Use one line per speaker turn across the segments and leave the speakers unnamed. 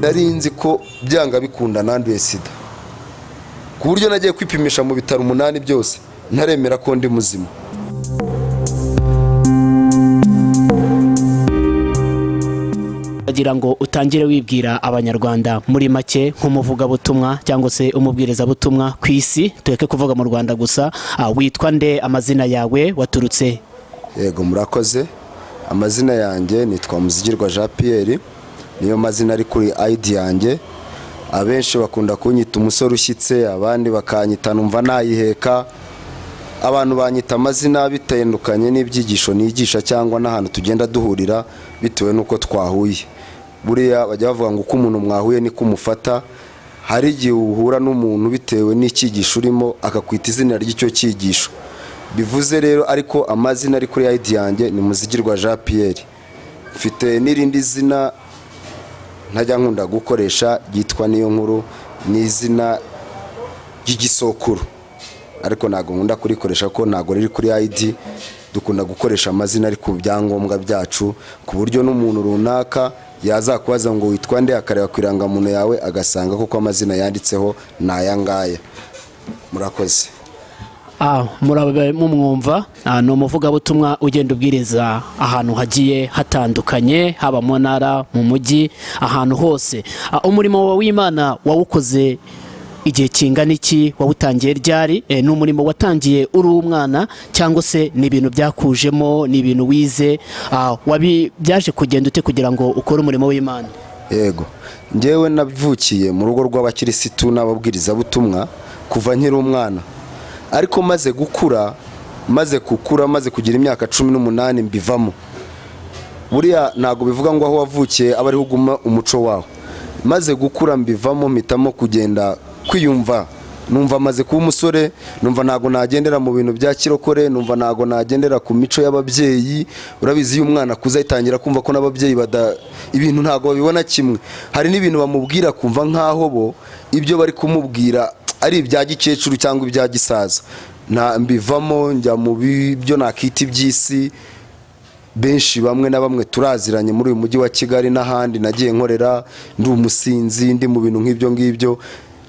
narinzi ko byanga bikunda nanduye sida, ku buryo nagiye kwipimisha mu bitaro umunani byose ntaremera ko ndi muzima.
Agira ngo utangire wibwira abanyarwanda muri make nk'umuvugabutumwa cyangwa se umubwirizabutumwa ku isi, tureke kuvuga mu Rwanda gusa. Witwa nde, amazina yawe, waturutse?
Yego murakoze, amazina yanjye nitwa Muzigirwa Jean Pierre, niyo mazina ari kuri ID yanjye. Abenshi bakunda kunyita umusore ushyitse, abandi bakanyita numva nayiheka. Abantu banyita amazina bitandukanye n'ibyigisho nigisha cyangwa n'ahantu tugenda duhurira bitewe nuko twahuye. Buriya bajya bavuga ngo uko umuntu mwahuye ni kumufata. Hari igihe uhura n'umuntu bitewe n'icyigisho urimo akakwita izina ry'icyo cyigisho. Bivuze rero ariko amazina ari kuri ID yanjye ni Muzigirwa Jean Pierre. Mfite n'irindi zina ntajya nkunda gukoresha ryitwa niyo nkuru, ni izina ry'igisokuru, ariko ntago nkunda kurikoresha ko ntago riri kuri ID. Dukunda gukoresha amazina ari ku byangombwa byacu, ku buryo n'umuntu runaka yazakubaza ngo witwa nde akareba ku irangamuntu yawe agasanga koko amazina yanditseho naya ngaya. Murakoze.
Murabe mumwumva, ni umuvugabutumwa ugenda ubwiriza ahantu hagiye hatandukanye, haba mu ntara, mu mujyi, ahantu hose. Umurimo w'Imana wawukoze igihe kingana iki? Wawutangiye ryari? Ni umurimo watangiye uri umwana cyangwa se ni ibintu byakujemo, ni ibintu wize? Byaje kugenda ute kugira ngo ukore umurimo w'Imana?
Yego, njyewe navukiye mu rugo rw'abakirisitu n'ababwirizabutumwa kuva nkiri umwana, ariko maze gukura, maze kugira imyaka 18 mbivamo. Buriya ntago bivuga ngo aho wavukiye aba ari huguma umuco waho. Maze gukura mbivamo, mpitamo kugenda kwiyumva, numva maze kuba umusore, numva ntago nagendera mu bintu bya kirokore, numva ntago nagendera ku mico y'ababyeyi. Urabizi iyo umwana kuza itangira kumva ko n'ababyeyi ibintu ntago babibona kimwe. Hari n'ibintu bamubwira kumva nkaho bo ibyo bari kumubwira ari ibya gikecuru cyangwa ibya gisaza. Mbivamo njya mu byo nakita iby'isi. Benshi bamwe na bamwe turaziranye muri uyu mujyi wa Kigali n'ahandi nagiye nkorera, ndi umusinzi, ndi mu bintu nk'ibyo ngibyo.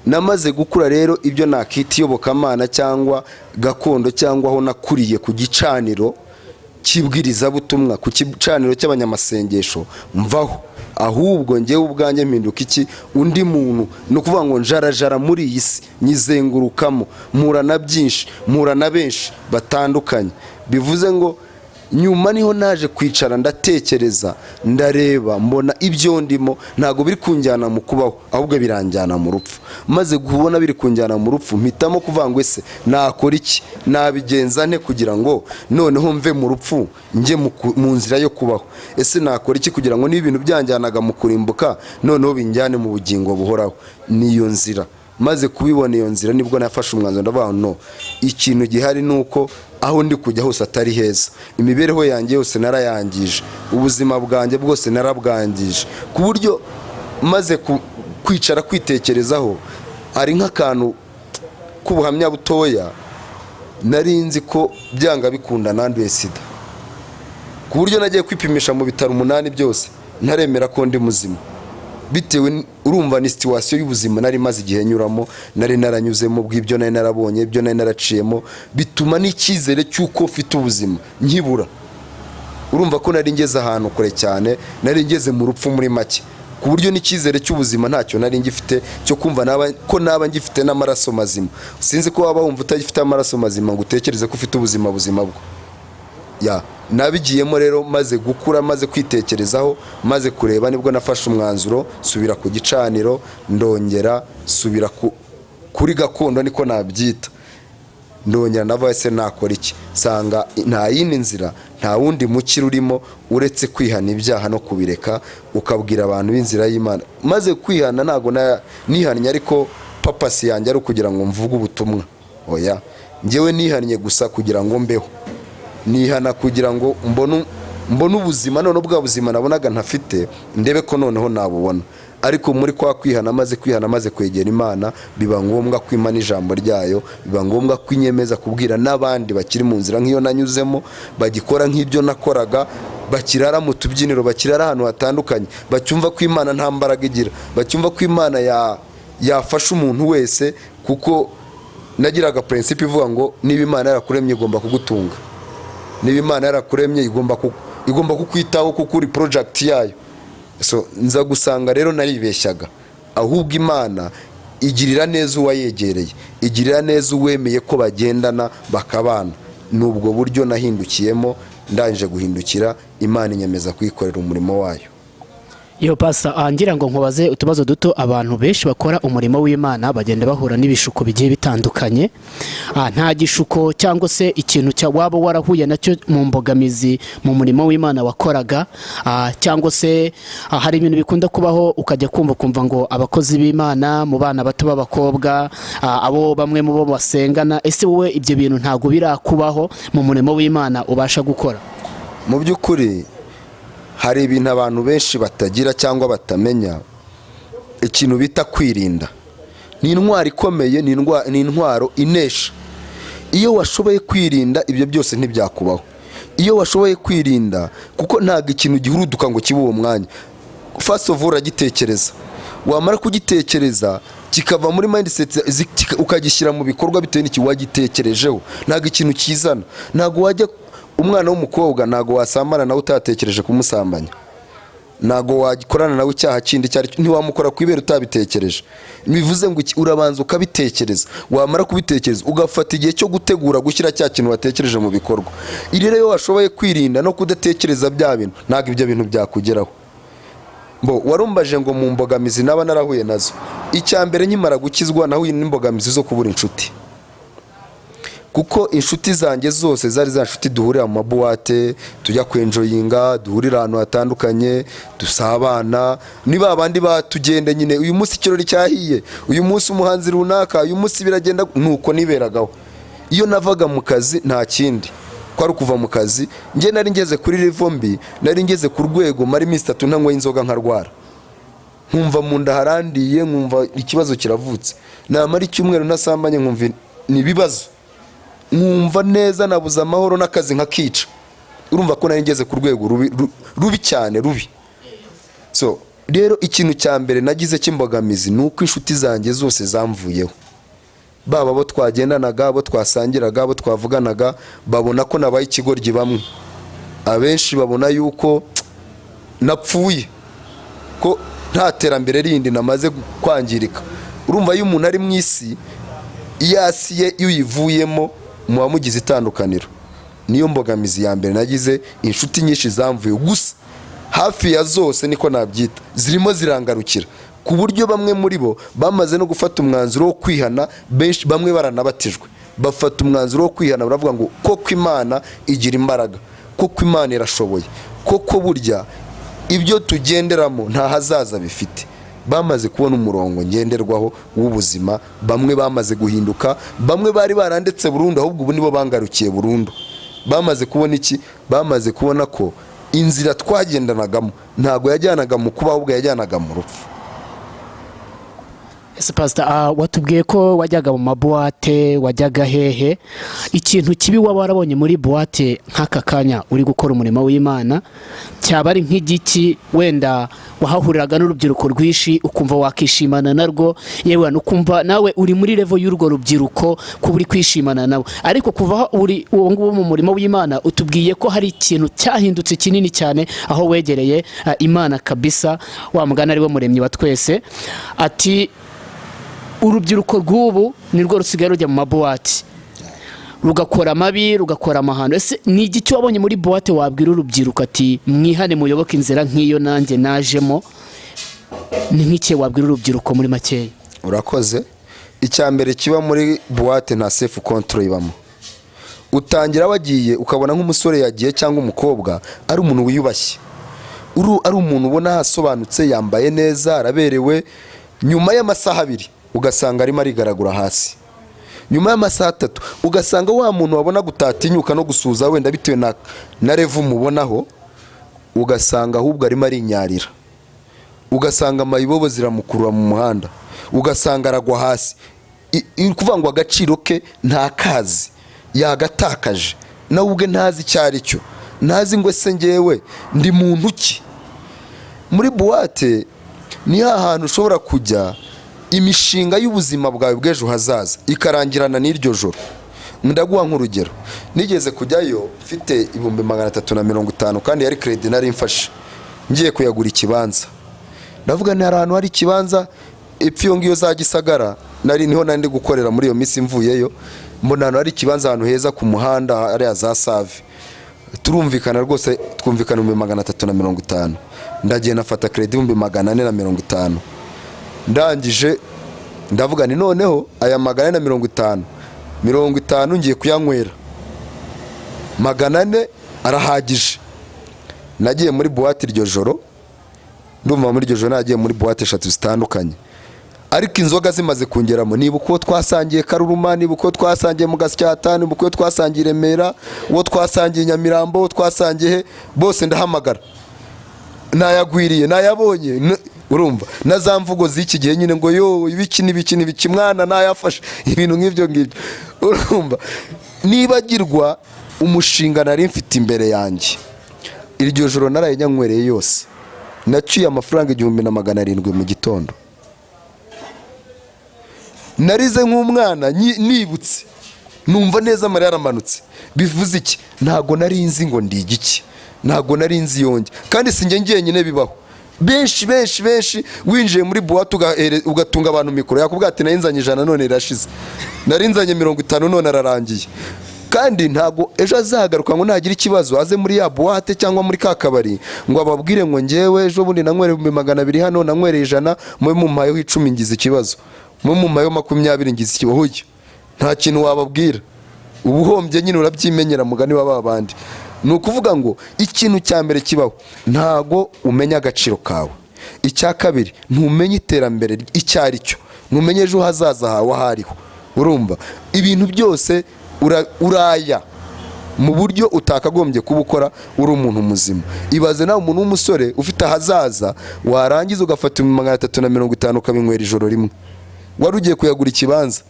Namaze gukura rero ibyo nakita iyobokamana cyangwa gakondo, cyangwa aho nakuriye ku gicaniro cy'ibwirizabutumwa, ku gicaniro cy'abanyamasengesho mvaho. Ahubwo njyewe ubwanjye mpinduka iki? Undi muntu. No kuvuga ngo njarajara muri iyi si, nyizengurukamo, mpura na byinshi, mpura na benshi batandukanye. Bivuze ngo nyuma niho naje kwicara ndatekereza, ndareba, mbona ibyo ndimo ntago biri kunjyana mu kubaho, ahubwo biranjyana mu rupfu. Maze kubona biri kunjyana mu rupfu, mpitamo kuvuga ngo ese nakora iki, nabigenza nte kugira ngo noneho mve mu rupfu nje mu nzira yo kubaho. Ese nakora iki kugira ngo n'ibintu byanjyanaga mu kurimbuka noneho binjyane mu bugingo buhoraho? Niyo nzira. Maze kubibona iyo nzira nibwo nafashe umwanzuro, ndavuga no, ikintu gihari nuko aho ndi kujya hose atari heza. Imibereho yanjye yose narayangije, ubuzima bwanjye bwose narabwangije, ku buryo maze kwicara kwitekerezaho. Ari nk'akantu k'ubuhamya butoya, narinzi ko byanga bikunda nanduye sida, ku buryo nagiye kwipimisha mu bitaro umunani byose ntaremera ko ndi muzima. Bitewe urumva ni situation y'ubuzima nari maze igihe nyuramo, nari naranyuzemo, bw'ibyo nari narabonye, ibyo nari naraciyemo, bituma n'icyizere cy'uko mfite ubuzima nkibura. Urumva ko nari ngeze ahantu kure cyane, nari ngeze mu rupfu muri make, ku buryo n'icyizere cy'ubuzima ntacyo nari ngifite cyo kumva ko naba ngifite n'amaraso mazima. Sinzi ko waba wumva utagifite amaraso mazima ngo utekereze ko ufite ubuzima bwo. Nabigiyemo rero maze gukura, maze kwitekerezaho, maze kureba, nibwo nafashe umwanzuro subira ku gicaniro, ndongera subira kuri gakondo niko nabyita. Ndongera ndava ese nakora iki? Sanga nta yindi nzira, nta wundi mukiri urimo uretse kwihana ibyaha no kubireka, ukabwira abantu b'inzira y'Imana. Maze kwihana ntago nihannye ariko papasi yanjye ari kugira ngo mvuge ubutumwa. Oya, njyewe nihannye gusa kugira ngo mbeho. Nihana kugira ngo mbone ubuzima, none bwa buzima nabonaga ntafite ndebe ko noneho nabubona. Ariko muri kwa kwihana, maze kwegera Imana, biba ngombwa kwimana ijambo ryayo, biba ngombwa kwinyemeza kubwira n'abandi bakiri mu nzira nk'iyo nanyuzemo, bagikora nk'ibyo nakoraga, bakirara mu tubyiniro, bakirara ahantu hatandukanye, bacyumva ko Imana nta mbaraga igira, bacyumva ko Imana yafasha umuntu wese, kuko nagiraga principe ivuga ngo niba Imana yarakuremye igomba kugutunga, niba Imana yarakuremye igomba kukwitaho kuko uri project yayo. So nza gusanga rero naribeshyaga, ahubwo Imana igirira neza uwayegereye, igirira neza uwemeye ko bagendana bakabana. Nubwo buryo nahindukiyemo, ndangije guhindukira, Imana inyemeza kwikorera umurimo wayo.
Yo pasa ngira ngo nkubaze utubazo duto. Abantu benshi bakora umurimo w'Imana bagenda bahura n'ibishuko bigiye bitandukanye. Nta gishuko cyangwa se ikintu waba warahuye nacyo mu mbogamizi mu murimo w'Imana wakoraga, cyangwa se hari ibintu bikunda kubaho ukajya kumva ngo abakozi b'Imana mu bana bato b'abakobwa, abo bamwe mu bo basengana, ese wowe ibyo bintu ntago birakubaho mu murimo w'Imana ubasha gukora?
Mu by'ukuri hari ibintu abantu benshi batagira cyangwa batamenya, ikintu bita kwirinda. Ni intwaro ikomeye, ni intwaro inesha. Iyo washoboye kwirinda, ibyo byose ntibyakubaho. Iyo washoboye kwirinda, kuko ntago ikintu gihuruduka ngo kibe uwo mwanya. First of all uragitekereza, wamara kugitekereza kikava muri mindset ukagishyira mu bikorwa bitewe n'iki wagitekerejeho. Ntago ikintu kizana, ntago wajya umwana w'umukobwa ntago wasambana nawe utatekereje kumusambanya, ntago wagikorana nawe icyaha kindi cyari ntiwamukora kwibera utabitekereje. Bivuze ngo urabanza ukabitekereza, wamara kubitekereza ugafata igihe cyo gutegura gushyira cya kintu watekereje mu bikorwa. Iri rero washoboye kwirinda no kudatekereza bya bintu, ntago ibyo bintu byakugeraho. Warumbaje ngo mu mbogamizi naba narahuye nazo, icyambere nkimara gukizwa nahuye n'imbogamizi zo kubura inshuti. Kuko inshuti zanjye zose zari za nshuti duhurira mu mabuwate, tujya kwenjoyinga, duhurira ahantu hatandukanye, dusabana, niba abandi batugenda nyine, uyu munsi ikirori cyahiye, uyu munsi umuhanzi runaka, uyu munsi biragenda, nuko niberagaho. Iyo navaga mu kazi nta kindi, kwari kuva mu kazi. Nge nari ngeze kuri level mbi, nari ngeze ku rwego mari iminsi 3 ntanywa inzoga nkarwara, nkumva mu nda harandiye, nkumva ikibazo kiravutse. Namara icyumweru nasambanye nkumva ni bibazo, nkumva neza nabuza amahoro n'akazi nkakica. Urumva ko nari ngeze ku rwego rubi cyane, rubi. So rero ikintu cya mbere nagize cy'imbogamizi nuko inshuti zanjye zose zamvuyeho. Baba bo twagendanaga, abo twasangiraga, abo twavuganaga, babona ko nabaye ikigoryi bamwe. Abenshi babona yuko napfuye, ko nta terambere rindi namaze kwangirika. Urumva iyo umuntu ari mu isi, iyasiye uyivuyemo muba mugize itandukaniro. Niyo mbogamizi ya mbere nagize. Inshuti nyinshi zamvuye, gusa hafi ya zose niko nabyita zirimo zirangarukira, ku buryo bamwe muri bo bamaze no gufata umwanzuro wo kwihana. Benshi bamwe baranabatijwe, bafata umwanzuro wo kwihana, baravuga ngo koko Imana igira imbaraga, koko Imana irashoboye, koko burya ibyo tugenderamo nta hazaza bifite. Bamaze kubona umurongo ngenderwaho w'ubuzima, bamwe bamaze guhinduka, bamwe bari barandetse burundu, ahubwo ubu nibo bangarukiye burundu. Bamaze kubona iki? Bamaze kubona ko inzira twagendanagamo ntago yajyanaga mu kuba, ahubwo yajyanaga mu rupfu.
Ese pastor, watubwiye ko wajyaga mu mabuwate, wajyaga hehe? Ikintu kibi waba warabonye muri buwate nk'aka kanya uri gukora umurimo w'Imana cyaba ari nk'igiki? Wenda wahahuriraga n'urubyiruko rwishi ukumva wakishimana narwo, yewe ukumva nawe uri muri level y'urwo rubyiruko kuba uri kwishimana nawe, ariko kuva uri uwo nguwo mu murimo w'Imana utubwiye ko hari ikintu cyahindutse kinini cyane aho wegereye Imana kabisa. Wa mugana ari we muremyi wa twese, ati urubyiruko rw'ubu nirwo rusigaye rujya mu mabuwate rugakora amabi, rugakora amahano. Ese ni igiki wabonye muri buwate wabwira urubyiruko ati mwihane muyoboke inzira nk'iyo nanjye najemo? Ni nk'iki wabwira urubyiruko muri makeya?
Urakoze. Icyambere kiba muri buwate nta self control ibamo. Utangira wagiye ukabona nk'umusore yagiye cyangwa umukobwa ari umuntu wiyubashye, ari umuntu ubona hasobanutse, yambaye neza, araberewe. Nyuma y'amasaha 2 ugasanga arimo arigaragura hasi. Nyuma y'amasaha 3 ugasanga wa muntu wabona gutatinyuka no gusuza wenda bitewe na level mubonaho, ugasanga ahubwo arimo arinyarira. Ugasanga amayibobo ziramukurura mu muhanda, ugasanga aragwa hasi. Kuvuga ngo agaciro ke nta kazi, yagatakaje nawe ubwe ntazi cyari cyo. ntazi ngo ese ngewe ndi muntu ki. Muri buwate ni hantu ushobora kujya imishinga y'ubuzima bwawe bw'ejo hazaza ikarangirana n'iryo joro. Ndaguha nk'urugero, nigeze kujyayo mfite 350 kandi yari credit nari mfashe, ngiye kuyagura ikibanza. Ndavuga ni ahantu hari ikibanza epfo ngiyo za Gisagara, niho nandi gukorera muri iyo minsi mvuyeyo, mbona hano hari ikibanza ahantu heza ku muhanda ari za Save. Turumvikana rwose, twumvikana 350. Ndagiye nafata credit 450. Ndangije ndavuga ni noneho aya 450 ngiye kuyanywera, 400 arahagije. Nagiye muri buwate iryo joro, ndumva muri iryo joro nagiye muri buwate 3 zitandukanye, ariko inzoga zimaze kungeramo. Niba uko twasangiye Karuruma, niba uko twasangiye mu Gasyata, niba uko twasangiye Remera, uwo twasangiye Nyamirambo, uwo twasangiye bose ndahamagara, nayagwiriye, nayabonye. Urumva na za mvugo z'iki gihe nyine ngo yo ibiki mwana nayafashe, ibintu nk'ibyo ngibyo. Urumva nibagirwa umushinga nari mfite imbere yanjye. Iryo joro naraye nyanywereye yose, naciye amafaranga 1700 mu gitondo. Narize nk'umwana nibutse, numva neza amarira yaramanutse. Bivuze iki? Ntago nari nzi ngo ndi igiki, ntago nari nzi yonge, kandi sinjye ngiye nyine bibaho. Benshi winjiye muri buwate ugatunga abantu mikoro, yakubwira ati narinzanye 100 none irashize, narinzanye 50 none ararangiye. Kandi ntago ejo azagaruka ngo nagira ikibazo aze muri ya buwate cyangwa muri ka kabari ngo ababwire ngo ngewe ejo bundi nanywereye 200 hano, nanywereye 100, mwe mumpayeho 10 ngize ikibazo, mwe mumpayeho 20 ngize ikibazo. Nta kintu wababwira, ubuhombye nyine urabyimenyera mugani w'ababandi. Nukuvuga ngo ikintu cya mbere kibaho, ntago umenya agaciro kawe. Icya kabiri, ntumenye iterambere icyari cyo, ntumenye ejo hazaza hawe hariho. Urumva ibintu byose uraya mu buryo utakagombye kubukora uri umuntu muzima. Ibaze nawe umuntu w'umusore ufite ahazaza, warangiza ugafata 350 ukabinywera ijoro rimwe. Wari ugiye kuyagura ikibanza,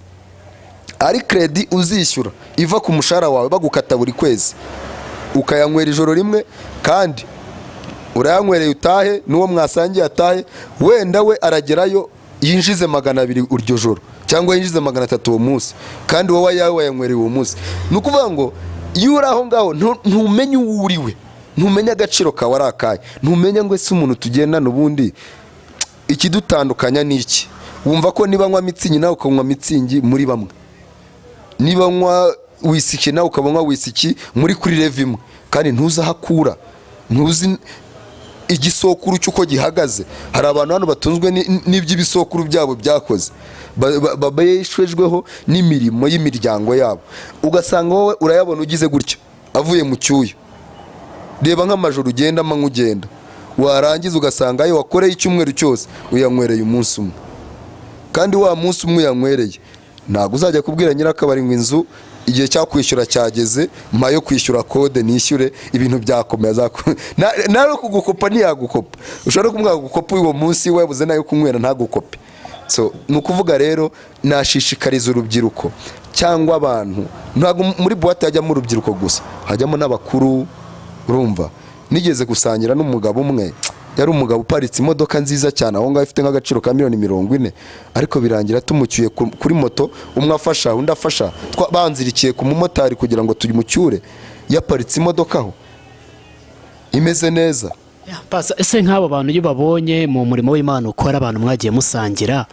ari credit uzishyura iva ku mushahara wawe bagukata buri kwezi, ukayanywera ijoro rimwe, kandi urayanywereye utahe, n'uwo mwasangiye atahe, wenda we aragerayo yinjize 200 uryo joro, cyangwa yinjize 300 uwo munsi, kandi wowe yawe wayanywereye uwo munsi. Nukuvuga ngo iyo uri aho ngaho ntumenye uwo uriwe, ntumenye agaciro kawe ari akahe, ntumenye ngo ese umuntu tugendana ubundi ikidutandukanya n'iki. Wumva ko niba nywa mitsingi nawe ukanywa mitsingi muri bamwe, niba nywa wisiki nawe ukabanywa wisiki muri kuri level imwe, kandi ntuzahakura, ntuzi igisokuru cyuko gihagaze. Hari abantu hano batunzwe n'iby'ibisokuru byabo byakoze, babayeshwejweho n'imirimo y'imiryango yabo, ugasanga wowe urayabona ugize gutyo avuye mu cyuyo. Reba nk'amajoro ugenda amanywa ugenda, warangiza ugasanga ayo wakoreye icyumweru cyose uyanywereye umunsi umwe, kandi wa munsi umwe uyanywereye ntabwo uzajya kubwira nyirakabari ngo inzu igihe cyakwishyura cyageze, mayo kwishyura kode nishyure ibintu byakomeza. Nawe kugukopa ntiyagukopa, ushobora kumwaka gukopa uwo munsi wabuze nayo kunywera ntagukope. So nukuvuga rero nashishikariza urubyiruko cyangwa abantu, ntabwo muri buwate hajyamo urubyiruko gusa, hajyamo n'abakuru. Urumva nigeze gusangira n'umugabo umwe, yari umugabo uparitse imodoka nziza cyane aho ngaho ifite nk'agaciro ka $40,000, ariko birangira tumucyuye kuri moto, umwe afasha undi afasha, banzirikiye ku mumotari kugira ngo tumucyure. Yaparitse imodoka aho imeze neza.
Ese nk'abo bantu iyo babonye mu murimo w'Imana ukora, abantu mwagiye musangira,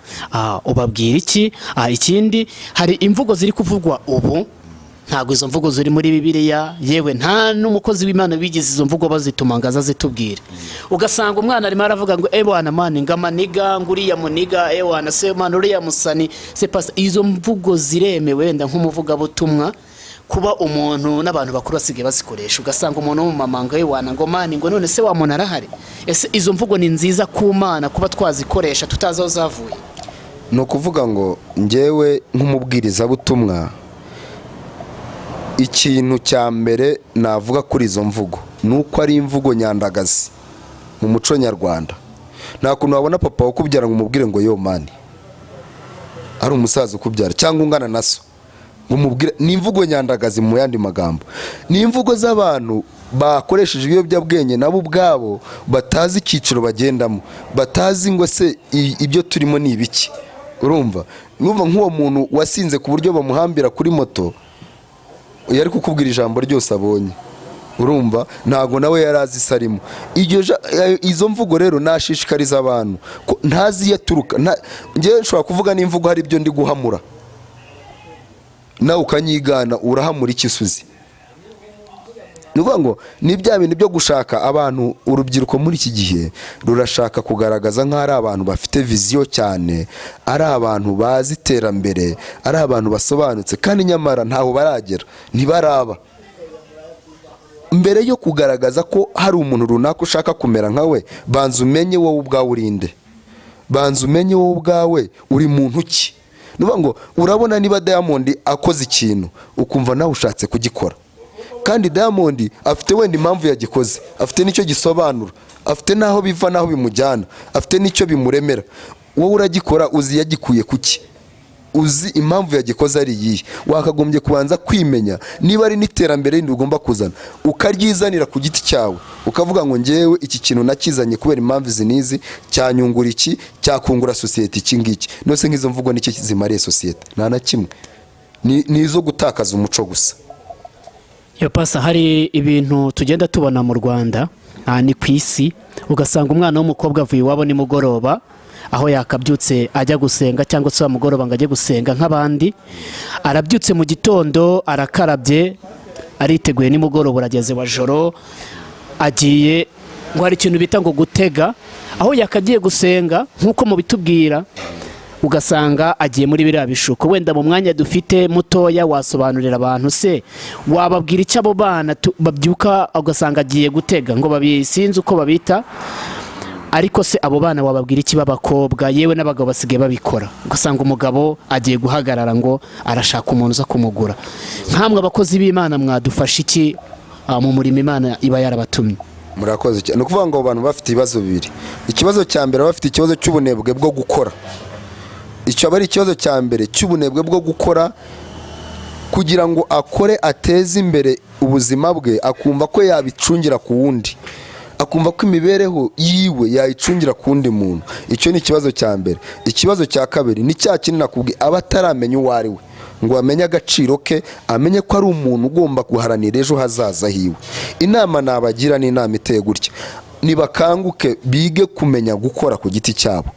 ubabwira iki? Ikindi, hari imvugo ziri kuvugwa ubu, ntabwo izo mvugo ziri muri Bibiliya, yewe nta n'umukozi w'Imana bigize izo mvugo bazituma ngo azazitubwire. Ugasanga umwana arimo aravuga ngo ewana mani ngamaniga nguriya muniga, ewana se mani uriya musani se pasta. Izo mvugo ziremewe wenda nk'umuvugabutumwa, kuba umuntu n'abantu bakuru basigaye bazikoresha. Ugasanga umuntu w'umumamanga ewana ngo mani ngo none se wa muntu arahari. Ese izo mvugo ni nziza ku Mana kuba twazikoresha tutazi aho zavuye?
No kuvuga ngo ngewe nk'umubwiriza butumwa, ikintu cya mbere navuga kuri izo mvugo nuko ari imvugo nyandagazi mu muco nyarwanda. Nta kuntu wabona papa ukubyara ngo umubwire ngo yo mani, ari umusaza ukubyara cyangwa ungana naso umubwire. Ni imvugo nyandagazi mu yandi magambo, ni imvugo z'abantu bakoresheje ibiyobyabwenge nabo ubwabo batazi icyiciro bagendamo, batazi ngo se ibyo turimo ni ibiki. Urumva nk'uwo muntu wasinze ku buryo bamuhambira kuri moto yari kukubwira ijambo ryose abonye. Urumva ntago nawe yarazi sarimo izo mvugo. Rero nashishikariza abantu ko ntazi yaturuka. Ngiye nshobora kuvuga n'imvugo hari ibyo ndi guhamura, nawe ukanyigana, urahamura ikisuzi. Nuvuga ngo ni bya bintu byo gushaka abantu. Urubyiruko muri iki gihe rurashaka kugaragaza nk'ari abantu bafite viziyo cyane, ari abantu bazi iterambere, ari abantu basobanutse, kandi nyamara ntaho baragera, ntibaraba. Mbere yo kugaragaza ko hari umuntu runaka ushaka kumera nkawe, banza umenye wowe ubwawe urinde, banza umenye wowe ubwawe uri muntu ki. Nuvuga ngo urabona niba Diamond akoze ikintu ukumva nawe ushatse kugikora, kandi Diamond afite wenda impamvu yagikoze, afite nicyo gisobanura, afite naho biva naho bimujyana, afite nicyo bimuremera. Wowe uragikora uzi yagikuye kuki, uzi impamvu yagikoze ari iyi. Wakagombye kubanza kwimenya niba ari n'iterambere rindi ugomba kuzana, ukaryizanira ku giti cyawe, ukavuga ngo ngewe iki kintu nakizanye kubera impamvu izi nizi, cyanyungura iki, cyakungura sosiyete iki ngiki. Nose nk'izo mvugo n'iki zimariye sosiyete? Nta na kimwe. Ni izo gutakaza umuco gusa.
Yo pasa, hari ibintu tugenda tubona mu Rwanda ni ku isi, ugasanga umwana w'umukobwa avuye iwabo nimugoroba, aho yakabyutse ajya gusenga, cyangwa se mugoroba ngo ajye gusenga nk'abandi. Arabyutse mu gitondo, arakarabye, ariteguye, nimugoroba urageze wa joro agiye ngo hari ikintu bita ngo gutega, aho yakagiye gusenga nk'uko mubitubwira, ugasanga agiye muri biriya bishuko. Wenda mu mwanya dufite mutoya wasobanurira abantu se, wababwira icyo abo bana babyuka ugasanga agiye gutega ngo babisinze uko babita, ariko se abo bana wababwira iki b'abakobwa, yewe n'abagabo basigaye babikora, ugasanga umugabo agiye guhagarara ngo arashaka umuntu uza kumugura. Nkamwe abakozi b'Imana mwadufasha iki mu murimo Imana iba yarabatumye?
Murakoze cyane. No kuvuga ngo abantu bafite ibibazo bibiri. Ikibazo cya mbere bafite ikibazo cy'ubunebwe bwo gukora. Icyo aba ari ikibazo cya mbere cy'ubunebwe bwo gukora, kugira ngo akore ateze imbere ubuzima bwe, akumva ko yabicungira ku wundi, akumva ko imibereho yiwe yayicungira ku wundi muntu. Icyo ni ikibazo cya mbere. Ikibazo cya kabiri ni cya kintu nakubwiye, aba ataramenya uwo ari we, ngo amenye agaciro ke, amenye ko ari umuntu ugomba guharanira ejo hazaza hiwe. Inama nabagira ni inama iteye gutya: nibakanguke, bige kumenya gukora ku giti cyabo.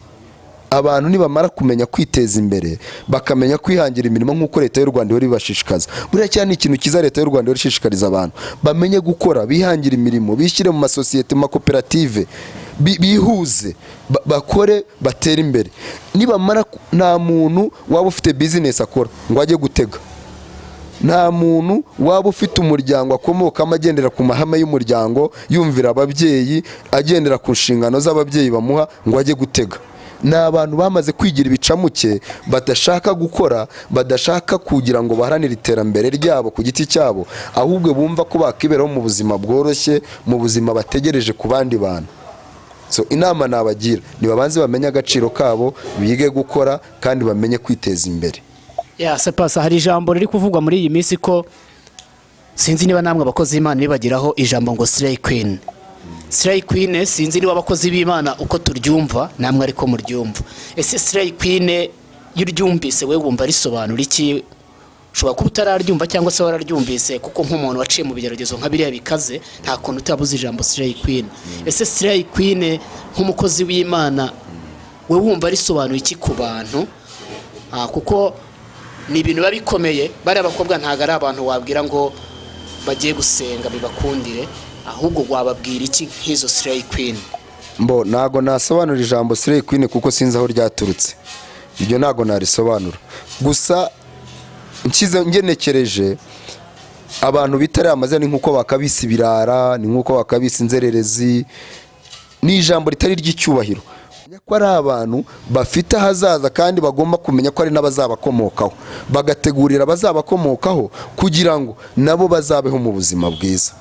Abantu nibamara kumenya kwiteza imbere, bakamenya kwihangira imirimo nk'uko leta y'u Rwanda ihora ibashishikaza. Buriya cyane ikintu kiza leta y'u Rwanda ihora ishishikariza abantu, bamenye gukora, bihangira imirimo, bishyire mu masosiyete, mu makoperative, bihuze, bakore, batere imbere. Nibamara, nta muntu waba ufite business akora ngo ajye gutega, nta muntu waba ufite umuryango akomokamo agendera ku mahame y'umuryango, yumvira ababyeyi, agendera ku nshingano z'ababyeyi bamuha ngo ajye gutega. Ni abantu bamaze kwigira ibicamuke, badashaka gukora, badashaka kugira ngo baharanire iterambere ryabo ku giti cyabo, ahubwo bumva ko bakiberaho mu buzima bworoshye, mu buzima bategereje ku bandi bantu. So inama nabagira, nibabanze bamenye agaciro kabo, bige gukora, kandi bamenye kwiteza imbere.
Sepasa, hari ijambo riri kuvugwa muri iyi minsi ko sinzi niba namwe abakozi b'Imana bibagiraho ijambo ngo Slay Queen. Slay Queen, sinzi niba abakozi b'Imana uko turyumva namwe ariko muryumva. Ese Slay Queen y'uryumvise we wumva risobanura iki? Ushobora kuba utararyumva cyangwa se wararyumvise, kuko nk'umuntu waciye mu bigeragezo nka biriya bikaze, nta kuntu utabuze ijambo Slay Queen. Ese Slay Queen nk'umukozi w'Imana we wumva risobanura iki ku bantu? Kuko ni ibintu biba bikomeye. Bari abakobwa ntago ari abantu wabwira ngo bagiye gusenga bibakundire, ahubwo wababwira iki nk'izo Slay Queen?
Ntago nasobanura ijambo Slay Queen kuko sinzi aho ryaturutse. Ibyo ntago narisobanura. Gusa ngenekereje abantu bitari amazina, ni nkuko bakabisa ibirara, ni nkuko bakabisa inzererezi. Ni ijambo ritari ry'icyubahiro. Ko ari abantu bafite ahazaza kandi bagomba kumenya ko ari n'abazabakomokaho, bagategurira abazabakomokaho kugira ngo nabo bazabeho mu buzima bwiza.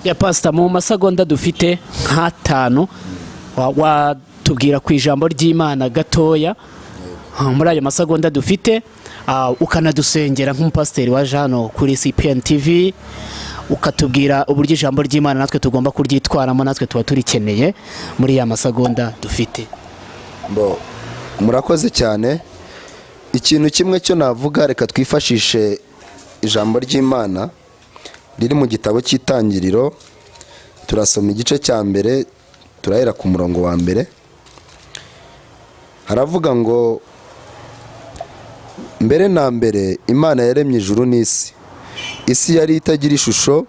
Ya Pastor, mu masegonda dufite nk'atanu watubwira ku ijambo ry'Imana gatoya, muri ayo masegonda dufite, ukanadusengera nk'umupasiteri wa Jean kuri CPN TV, ukatubwira uburyo ijambo ry'Imana natwe tugomba kuryitwaramo, natwe tuba turikeneye muri ya masegonda dufite.
Murakoze cyane. Ikintu kimwe cyo navuga, reka twifashishe ijambo ry'Imana riri mu gitabo cy'Itangiriro. Turasoma igice cya mbere, turahera ku murongo wa mbere. Haravuga ngo mbere na mbere Imana yaremye ijuru n'isi. Isi yari itagira ishusho.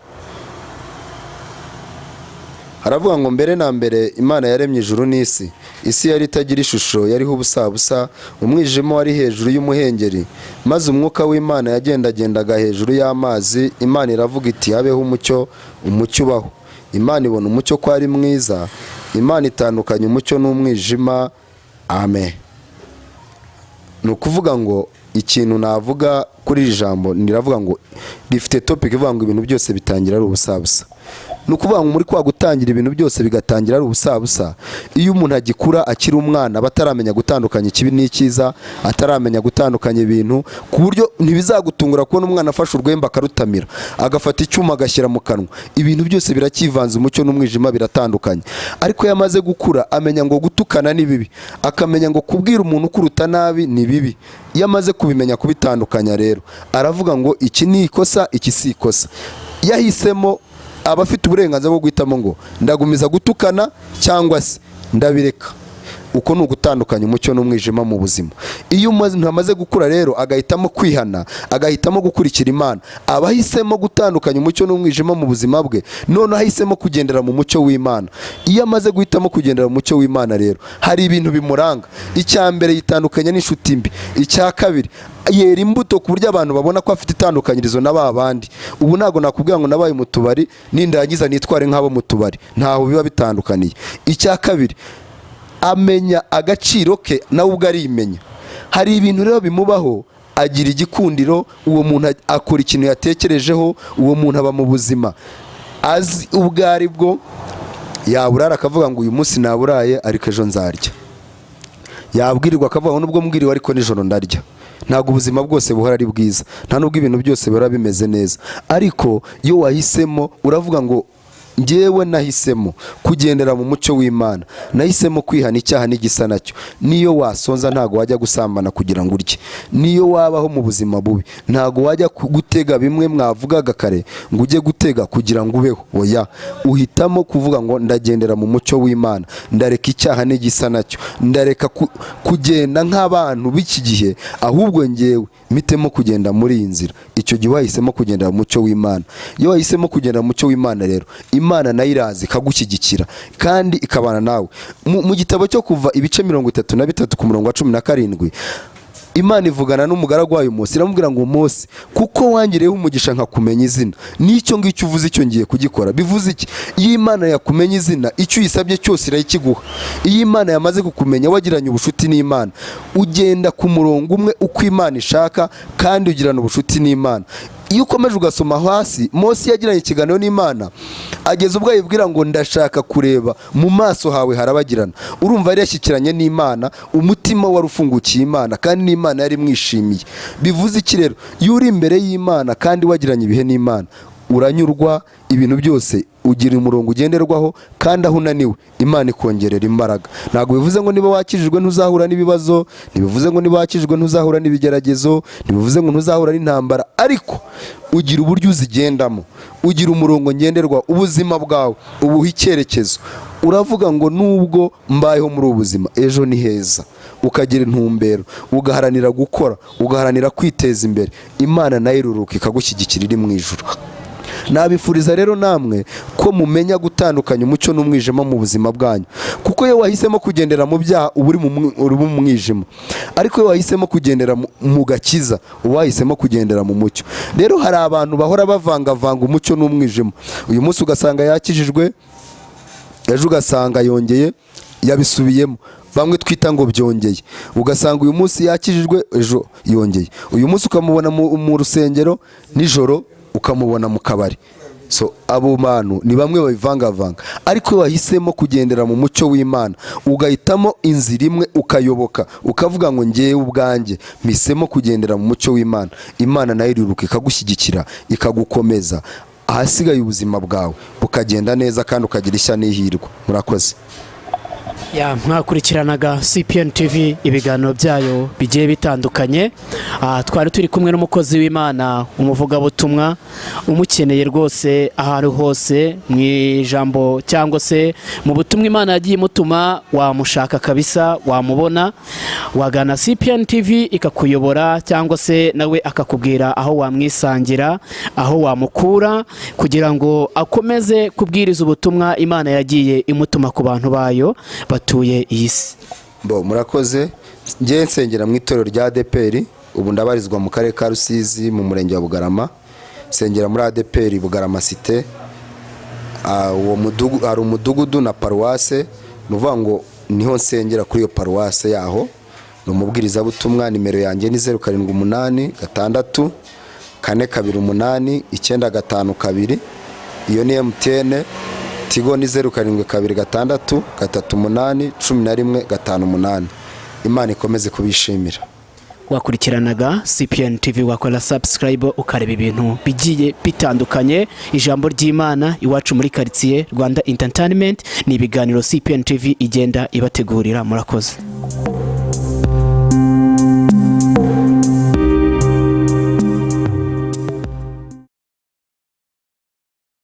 Haravuga ngo mbere na mbere Imana yaremye ijuru n'isi. Isi yari itagira ishusho, yariho ubusabusa, umwijima wari hejuru y'umuhengeri, maze umwuka w'Imana yagendagendaga hejuru y'amazi. Imana iravuga iti habeho umucyo, umucyo ubaho. Imana ibona umucyo ko ari mwiza. Imana itandukanya umucyo n'umwijima. Amen. Ni ukuvuga ngo ikintu navuga kuri iri jambo niravuga ngo rifite topic ivuga ngo ibintu byose bitangira ari ubusabusa. Ni ukuvuga ngo muri kwa gutangira ibintu byose bigatangira ari ubusabusa, iyo umuntu agikura akiri umwana bataramenya gutandukanya ikibi n'icyiza, ataramenya gutandukanya ibintu, ku buryo ntibizagutungura kubona umwana afashe urwembe akarutamira, agafata icyuma agashyira mu kanwa. Ibintu byose birakivanze, umucyo n'umwijima biratandukanye. Ariko yamaze gukura amenya ngo gutukana ni bibi, akamenya ngo kubwira umuntu kuruta nabi ni bibi. Yamaze kubimenya kubitandukanya rero, aravuga ngo iki ni ikosa, iki si ikosa. Yahisemo aba afite uburenganzira bwo guhitamo ngo ndagumiza gutukana cyangwa se ndabireka. Uko ni ugutandukanya umucyo n'umwijima mu buzima. Iyo umuntu amaze gukura rero agahitamo kwihana, agahitamo gukurikira Imana, aba ahisemo gutandukanya umucyo n'umwijima mu buzima bwe, none ahisemo kugendera mu mucyo w'Imana. Iyo amaze guhitamo kugendera mu mucyo w'Imana rero, hari ibintu bimuranga. Icya mbere, yitandukanya n'inshuti mbi. Icya kabiri, yera imbuto ku buryo abantu babona ko afite itandukanyirizo na ba bandi. Ubu ntago nakubwira ngo nabaye mu tubari nindangiza nitware nk'abo mu tubari, ntaho biba bitandukaniye. Icya kabiri, amenya agaciro ke nawe ubwo arimenya. Hari ibintu rero bimubaho, agira igikundiro, uwo muntu akora ikintu yatekerejeho, uwo muntu aba mu buzima azi ubwo ari bwo. Yaburara akavuga ngo uyu munsi naburaye ariko ejo nzarya. Yabwirirwa akavuga ngo nubwo mbwiriwe ariko nijoro ndarya. Ntabwo ubuzima bwose buhora ari bwiza, nta nubwo ibintu byose bihora bimeze neza. Ariko iyo wahisemo uravuga ngo njyewe nahisemo kugendera mu mucyo w'Imana, nahisemo kwihana icyaha n'igisa nacyo. Niyo wasonza ntago wajya gusambana kugira ngo urye, niyo wabaho mu buzima bubi ntago wajya gutega bimwe mwavugaga kare ngo ujye gutega kugira ngo ubeho. Oya, uhitamo kuvuga ngo ndagendera mu mucyo w'Imana, ndareka icyaha n'igisa nacyo, ndareka kugenda nk'abantu b'iki gihe, ahubwo njyewe mitemo kugenda muri iyi nzira. Icyo gihe wahisemo kugendera mu mucyo w'Imana. Iyo wahisemo kugendera mu mucyo w'Imana rero, Imana nayo iraza ikagushyigikira kandi ikabana nawe. Mu gitabo cyo Kuva ibice 33 ku murongo wa 17, Imana ivugana n'umugaragu wayo Mose, iramubwira ngo Mose, kuko wangireho umugisha nkakumenya izina, n'icyo ngicyo uvuze icyo ngiye kugikora. Bivuze iki? Iyo Imana yakumenya izina, icyo uyisabye cyose irayikiguha. Iyo Imana yamaze kukumenya, wagiranye ubushuti n'Imana, ugenda ku murongo umwe uko Imana ishaka kandi ugirana ubushuti n'Imana. Iyo ukomeje ugasoma hasi, Mose yagiranye ikiganiro n'Imana, ageze ubwo yibwira ngo ndashaka kureba mu maso hawe harabagirana. Urumva yari yashyikiranye n'Imana, umutima wari ufungukiye Imana kandi n'Imana yari mwishimiye. Bivuze iki rero? Iyo uri imbere y'Imana kandi wagiranye ibihe n'Imana, uranyurwa, ibintu byose ugira umurongo ugenderwaho, kandi aho unaniwe Imana ikongerera imbaraga. Ntabwo bivuze ngo niba wakijijwe ntuzahura n'ibibazo, ntibivuze ngo niba wakijijwe ntuzahura n'ibigeragezo, ntibivuze ngo ntuzahura n'intambara, ariko ugira uburyo uzigendamo, ugira umurongo ngenderwa, ubuzima bwawe ubuha icyerekezo. Uravuga ngo nubwo mbayeho muri ubu buzima, ejo ni heza. Ukagira intumbero, ugaharanira gukora, ugaharanira kwiteza imbere. Imana nayo iruruka ikagushyigikira iri mu ijuru. Nabifuriza rero namwe ko mumenya gutandukanya umucyo n'umwijima mu buzima bwanyu, kuko iyo wahisemo kugendera mu byaha uri mu mwijima, ariko iyo wahisemo kugendera mu gakiza wahisemo kugendera mu mucyo. Rero hari abantu bahora bavangavanga umucyo n'umwijima. Uyu munsi ugasanga yakijijwe, ejo ugasanga yongeye yabisubiyemo. Bamwe twita ngo byongeye, ugasanga uyu munsi yakijijwe, ejo yongeye. Uyu munsi ukamubona mu rusengero, nijoro ukamubona mu kabari. So abo bantu ni bamwe babivangavanga. Ariko iyo wahisemo kugendera mu mucyo w'Imana, ugahitamo inzira imwe ukayoboka, ukavuga ngo njyewe ubwanjye mpisemo kugendera mu mucyo w'Imana, Imana nayo iruruka ikagushyigikira, ikagukomeza. ahasigaye ubuzima bwawe bukagenda neza kandi ukagira ishya n'ihirwa. Murakoze.
Mwakurikiranaga CPN TV ibiganiro byayo bigiye bitandukanye. Twari turi kumwe n'umukozi w'Imana, umuvugabutumwa, umukeneye rwose ahantu hose mu ijambo cyangwa se mu butumwa Imana yagiye imutuma, wamushaka kabisa, wamubona, wagana CPN TV ikakuyobora cyangwa se nawe akakubwira aho wamwisangira, aho wamukura kugira ngo akomeze kubwiriza ubutumwa Imana yagiye imutuma ku bantu bayo batuye iyi si.
Murakoze. Ngiye nsengera mu itorero rya ADPR, ubu ndabarizwa mu karere ka Rusizi mu murenge wa Bugarama. Nsengera muri ADPR Bugarama Cité. Uwo mudugudu ari umudugudu na paruwase, nuvuga ngo niho nsengera kuri iyo paruwase yaho. Numubwiriza butumwa. Nimero yanjye ni 078 6 428 952. Iyo ni MTN. Tigo ni 0726 38 11 58. Imana ikomeze kubishimira.
Wakurikiranaga CPN TV, wakora subscribe ukareba ibintu bigiye bitandukanye. Ijambo ry'Imana iwacu muri quartier Rwanda Entertainment ni ibiganiro CPN TV igenda ibategurira. Murakoze.